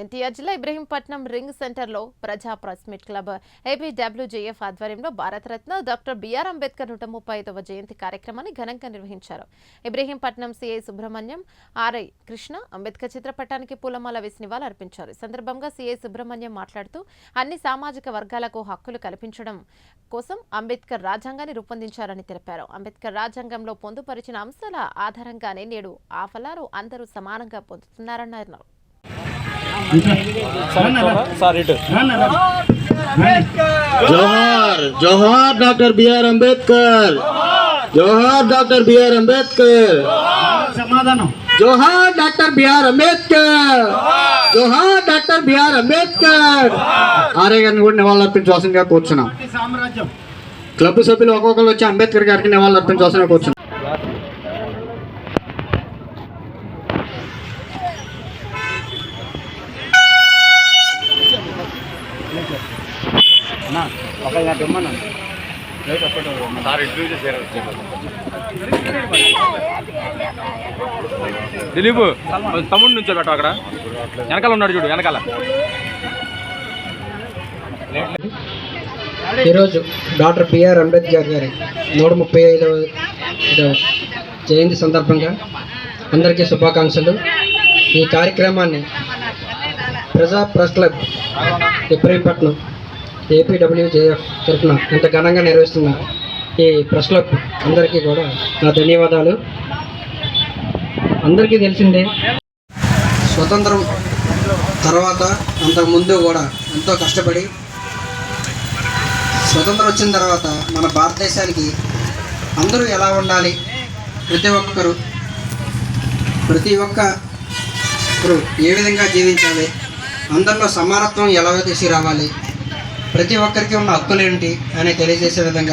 ఎన్టీఆర్ జిల్లా ఇబ్రహీంపట్నం రింగ్ సెంటర్లో ప్రజా ప్రెస్ మీట్ క్లబ్ ఏపీడబ్ల్యూజేఎఫ్ ఆధ్వర్యంలో భారతరత్న డాక్టర్ బిఆర్ అంబేద్కర్ 135వ జయంతి కార్యక్రమాన్ని ఘనంగా నిర్వహించారు. ఇబ్రహీంపట్నం సీఐ సుబ్రహ్మణ్యం, ఆర్ఐ కృష్ణ అంబేద్కర్ చిత్రపటానికి పూలమాల వేసి నివాళులర్పించారు. ఈ సందర్భంగా సీఐ సుబ్రహ్మణ్యం మాట్లాడుతూ అన్ని సామాజిక వర్గాలకు హక్కులు కల్పించడం కోసం అంబేద్కర్ రాజ్యాంగాన్ని రూపొందించారని తెలిపారు. అంబేద్కర్ రాజ్యాంగంలో పొందుపరిచిన అంశాల ఆధారంగానే నేడు ఆ ఫలాలు అందరూ సమానంగా పొందుతున్నారన్నారు. जोहार जोहार डॉक्टर बीआर अंबेडकर, जोहार डॉक्टर बीआर अंबेडकर, समाधान जोहार डॉक्टर बीआर अंबेडकर, जोहार डॉक्टर बीआर अंबेडकर. ఆర్ఏ గారిని కూడా నివాళులు అర్పించవలసిందిగా కూర్చున్నాం. క్లబ్ సభ్యులు ఒక్కొక్కరు వచ్చి అంబేద్కర్ గారికి నివాళులు అర్పించవలసిందిగా కూర్చున్నాం. దిలీప్ తమ్ముడు నుంచో పెట్టు, అక్కడ వెనకాల ఉన్నాడు చూడు, వెనకాల. ఈరోజు డాక్టర్ బిఆర్ అంబేద్కర్ గారి 135వ జయంతి సందర్భంగా అందరికీ శుభాకాంక్షలు. ఈ కార్యక్రమాన్ని ప్రజా ప్రెస్ క్లబ్ ఇబ్రహీంపట్నం ఏపీడబ్ల్యూజేఎఫ్ తరఫున ఇంత ఘనంగా నిర్వహిస్తున్న ఈ ప్రెస్ క్లబ్ అందరికీ కూడా నా ధన్యవాదాలు. అందరికీ తెలిసిందే, స్వతంత్రం తర్వాత అంతకుముందు కూడా ఎంతో కష్టపడి స్వతంత్రం వచ్చిన తర్వాత మన భారతదేశానికి అందరూ ఎలా ఉండాలి, ప్రతి ఒక్కరు ఏ విధంగా జీవించాలి, అందరిలో సమానత్వం ఎలా తీసుకురావాలి, ప్రతి ఒక్కరికి ఉన్న హక్కులు ఏంటి అని తెలియజేసే విధంగా